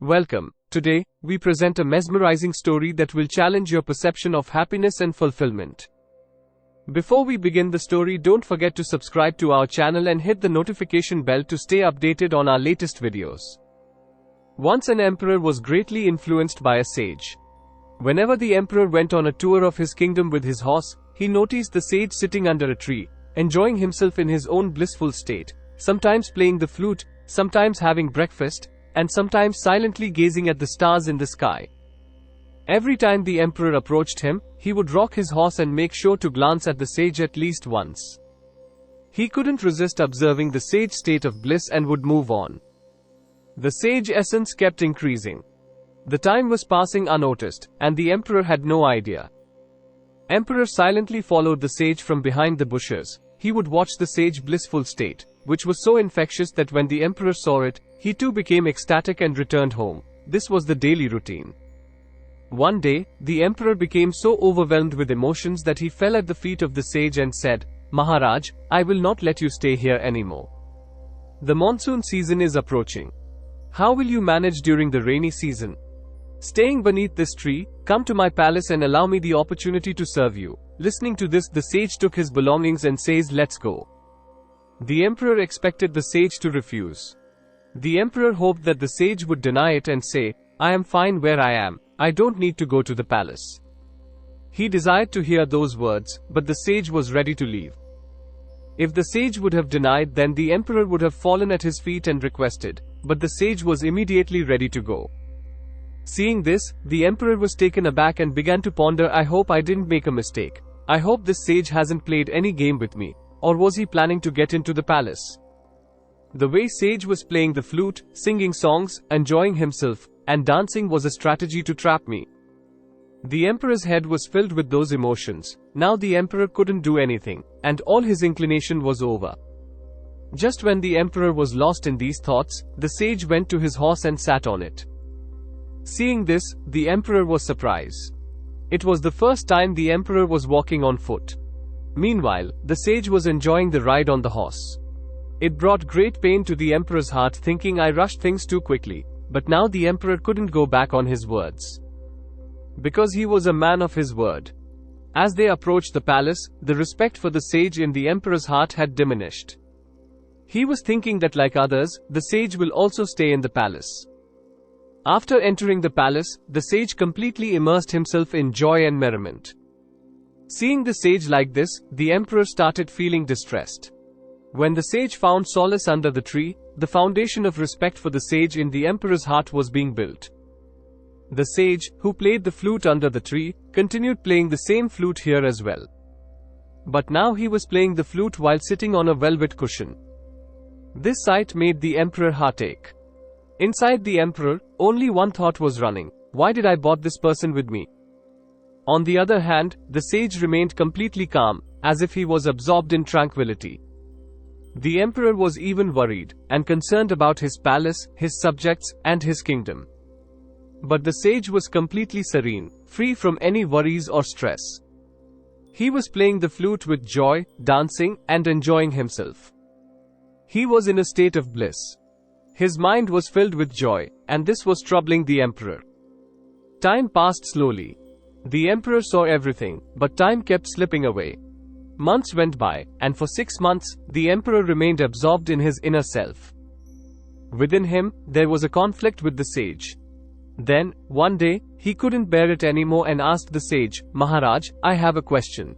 Welcome. Today, we present a mesmerizing story that will challenge your perception of happiness and fulfillment. Before we begin the story, don't forget to subscribe to our channel and hit the notification bell to stay updated on our latest videos. Once an emperor was greatly influenced by a sage. Whenever the emperor went on a tour of his kingdom with his horse, he noticed the sage sitting under a tree, enjoying himself in his own blissful state, sometimes playing the flute, sometimes having breakfast, and sometimes silently gazing at the stars in the sky. Every time the emperor approached him, he would rock his horse and make sure to glance at the sage at least once. He couldn't resist observing the sage's state of bliss and would move on. The sage essence kept increasing. The time was passing unnoticed, and the emperor had no idea. Emperor silently followed the sage from behind the bushes. He would watch the sage's blissful state, which was so infectious that when the emperor saw it, he too became ecstatic and returned home. This was the daily routine. One day, the emperor became so overwhelmed with emotions that he fell at the feet of the sage and said, "Maharaj, I will not let you stay here anymore. The monsoon season is approaching. How will you manage during the rainy season? Staying beneath this tree, come to my palace and allow me the opportunity to serve you." Listening to this, the sage took his belongings and says, "Let's go." The emperor expected the sage to refuse. The emperor hoped that the sage would deny it and say, "I am fine where I am, I don't need to go to the palace." He desired to hear those words, but the sage was ready to leave. If the sage would have denied, then the emperor would have fallen at his feet and requested, but the sage was immediately ready to go. Seeing this, the emperor was taken aback and began to ponder, "I hope I didn't make a mistake. I hope this sage hasn't played any game with me. Or was he planning to get into the palace?" The way sage was playing the flute, singing songs, enjoying himself, and dancing was a strategy to trap me. The emperor's head was filled with those emotions. Now the emperor couldn't do anything, and all his inclination was over. Just when the emperor was lost in these thoughts, the sage went to his horse and sat on it. Seeing this, the emperor was surprised. It was the first time the emperor was walking on foot. Meanwhile, the sage was enjoying the ride on the horse. It brought great pain to the emperor's heart, thinking, "I rushed things too quickly." But now the emperor couldn't go back on his words, because he was a man of his word. As they approached the palace, the respect for the sage in the emperor's heart had diminished. He was thinking that like others, the sage will also stay in the palace. After entering the palace, the sage completely immersed himself in joy and merriment. Seeing the sage like this, the emperor started feeling distressed. When the sage found solace under the tree, the foundation of respect for the sage in the emperor's heart was being built. The sage, who played the flute under the tree, continued playing the same flute here as well. But now he was playing the flute while sitting on a velvet cushion. This sight made the emperor heartache. Inside the emperor, only one thought was running: why did I brought this person with me? On the other hand, the sage remained completely calm, as if he was absorbed in tranquility. The emperor was even worried and concerned about his palace, his subjects, and his kingdom. But the sage was completely serene, free from any worries or stress. He was playing the flute with joy, dancing, and enjoying himself. He was in a state of bliss. His mind was filled with joy, and this was troubling the emperor. Time passed slowly. The emperor saw everything, but time kept slipping away. Months went by, and for 6 months, the emperor remained absorbed in his inner self. Within him, there was a conflict with the sage. Then, one day, he couldn't bear it anymore and asked the sage, "Maharaj, I have a question.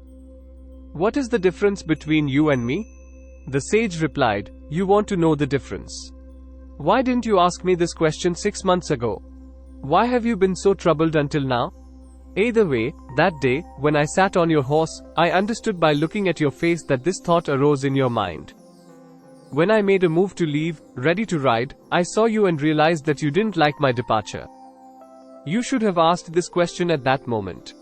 What is the difference between you and me?" The sage replied, "You want to know the difference? Why didn't you ask me this question 6 months ago? Why have you been so troubled until now? Either way, that day, when I sat on your horse, I understood by looking at your face that this thought arose in your mind. When I made a move to leave, ready to ride, I saw you and realized that you didn't like my departure. You should have asked this question at that moment.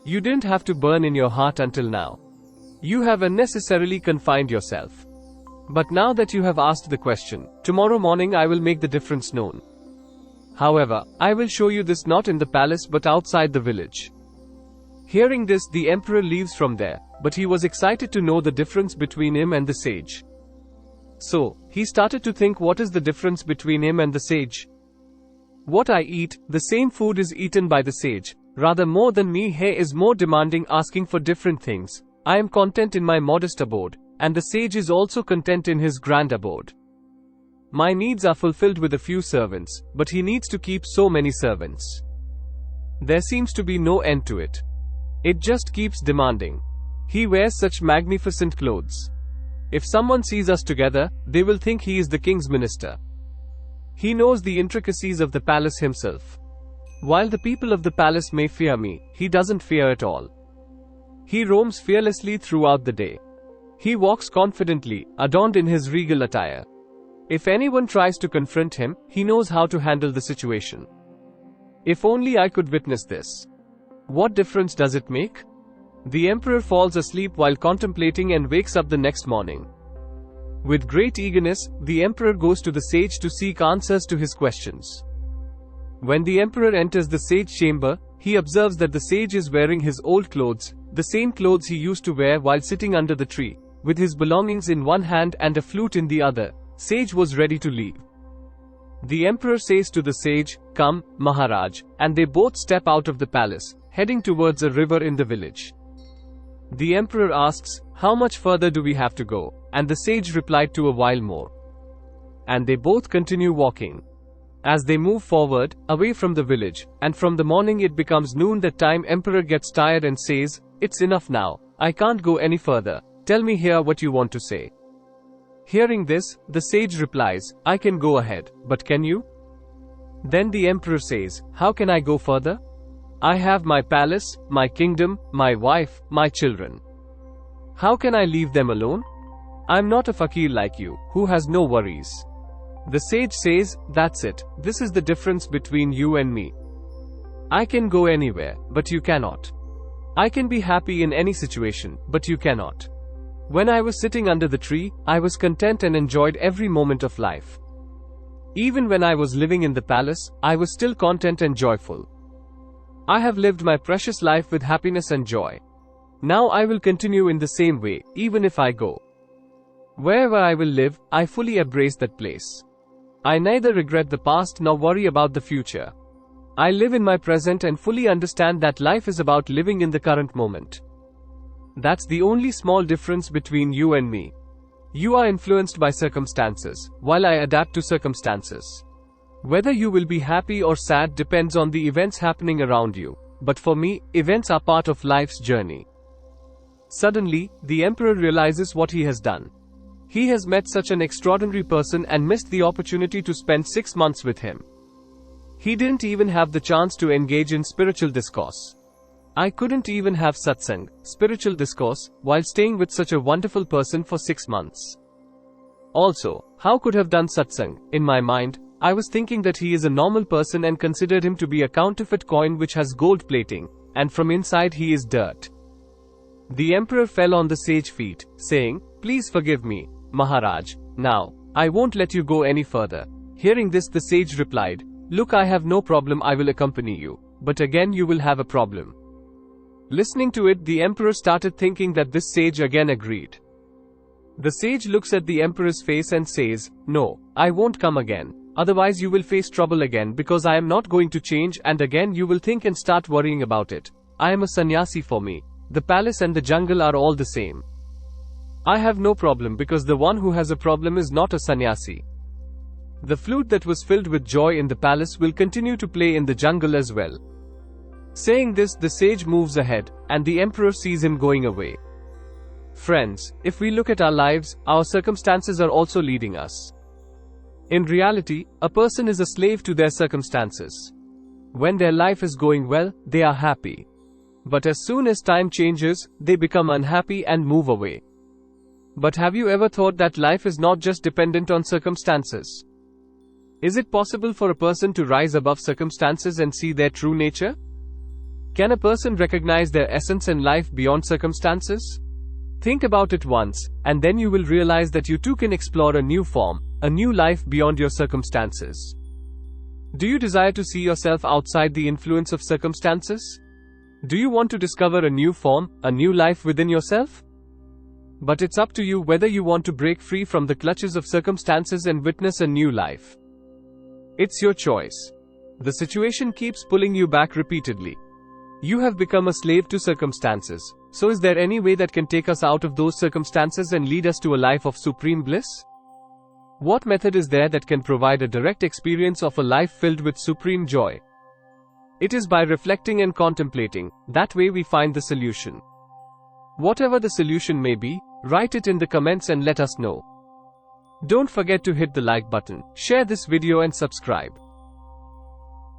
You didn't have to burn in your heart until now. You have unnecessarily confined yourself. But now that you have asked the question, tomorrow morning I will make the difference known. However, I will show you this not in the palace but outside the village." Hearing this, the emperor leaves from there, but he was excited to know the difference between him and the sage. So, he started to think, what is the difference between him and the sage? What I eat, the same food is eaten by the sage. Rather more than me, he is more demanding, asking for different things. I am content in my modest abode, and the sage is also content in his grand abode. My needs are fulfilled with a few servants, but he needs to keep so many servants. There seems to be no end to it. It just keeps demanding. He wears such magnificent clothes. If someone sees us together, they will think he is the king's minister. He knows the intricacies of the palace himself. While the people of the palace may fear me, he doesn't fear at all. He roams fearlessly throughout the day. He walks confidently, adorned in his regal attire. If anyone tries to confront him, he knows how to handle the situation. If only I could witness this. What difference does it make? The emperor falls asleep while contemplating and wakes up the next morning. With great eagerness, the emperor goes to the sage to seek answers to his questions. When the emperor enters the sage chamber, he observes that the sage is wearing his old clothes, the same clothes he used to wear while sitting under the tree. With his belongings in one hand and a flute in the other, sage was ready to leave. The emperor says to the sage, "Come, Maharaj," and they both step out of the palace, heading towards a river in the village. The emperor asks, "How much further do we have to go?" And the sage replied, "To a while more." And they both continue walking. As they move forward, away from the village, and from the morning it becomes noon, that time emperor gets tired and says, "It's enough now. I can't go any further. Tell me here what you want to say." Hearing this, the sage replies, "I can go ahead, but can you?" Then the emperor says, "How can I go further? I have my palace, my kingdom, my wife, my children. How can I leave them alone? I'm not a fakir like you, who has no worries." The sage says, "That's it. This is the difference between you and me. I can go anywhere, but you cannot. I can be happy in any situation, but you cannot. When I was sitting under the tree, I was content and enjoyed every moment of life. Even when I was living in the palace, I was still content and joyful. I have lived my precious life with happiness and joy. Now I will continue in the same way, even if I go. Wherever I will live, I fully embrace that place. I neither regret the past nor worry about the future. I live in my present and fully understand that life is about living in the current moment. That's the only small difference between you and me. You are influenced by circumstances, while I adapt to circumstances. Whether you will be happy or sad depends on the events happening around you, but for me, events are part of life's journey." Suddenly, the emperor realizes what he has done. He has met such an extraordinary person and missed the opportunity to spend 6 months with him. He didn't even have the chance to engage in spiritual discourse. I couldn't even have satsang, spiritual discourse, while staying with such a wonderful person for 6 months. Also, how could have done satsang? In my mind, I was thinking that he is a normal person and considered him to be a counterfeit coin which has gold plating, and from inside he is dirt. The emperor fell on the sage feet, saying, "Please forgive me, Maharaj. Now, I won't let you go any further." Hearing this, the sage replied, "Look, I have no problem, I will accompany you. But again you will have a problem." Listening to it, the emperor started thinking that this sage again agreed. The sage looks at the emperor's face and says, "No, I won't come again. Otherwise you will face trouble again, because I am not going to change, and again you will think and start worrying about it. I am a sannyasi. For me, the palace and the jungle are all the same. I have no problem, because the one who has a problem is not a sannyasi. The flute that was filled with joy in the palace will continue to play in the jungle as well." Saying this, the sage moves ahead, and the emperor sees him going away. Friends, if we look at our lives, our circumstances are also leading us. In reality, a person is a slave to their circumstances. When their life is going well, they are happy. But as soon as time changes, they become unhappy and move away. But have you ever thought that life is not just dependent on circumstances? Is it possible for a person to rise above circumstances and see their true nature? Can a person recognize their essence in life beyond circumstances? Think about it once, and then you will realize that you too can explore a new form, a new life beyond your circumstances. Do you desire to see yourself outside the influence of circumstances? Do you want to discover a new form, a new life within yourself? But it's up to you whether you want to break free from the clutches of circumstances and witness a new life. It's your choice. The situation keeps pulling you back repeatedly. You have become a slave to circumstances. So is there any way that can take us out of those circumstances and lead us to a life of supreme bliss? What method is there that can provide a direct experience of a life filled with supreme joy? It is by reflecting and contemplating. That way we find the solution. Whatever the solution may be, write it in the comments and let us know. Don't forget to hit the like button, share this video and subscribe.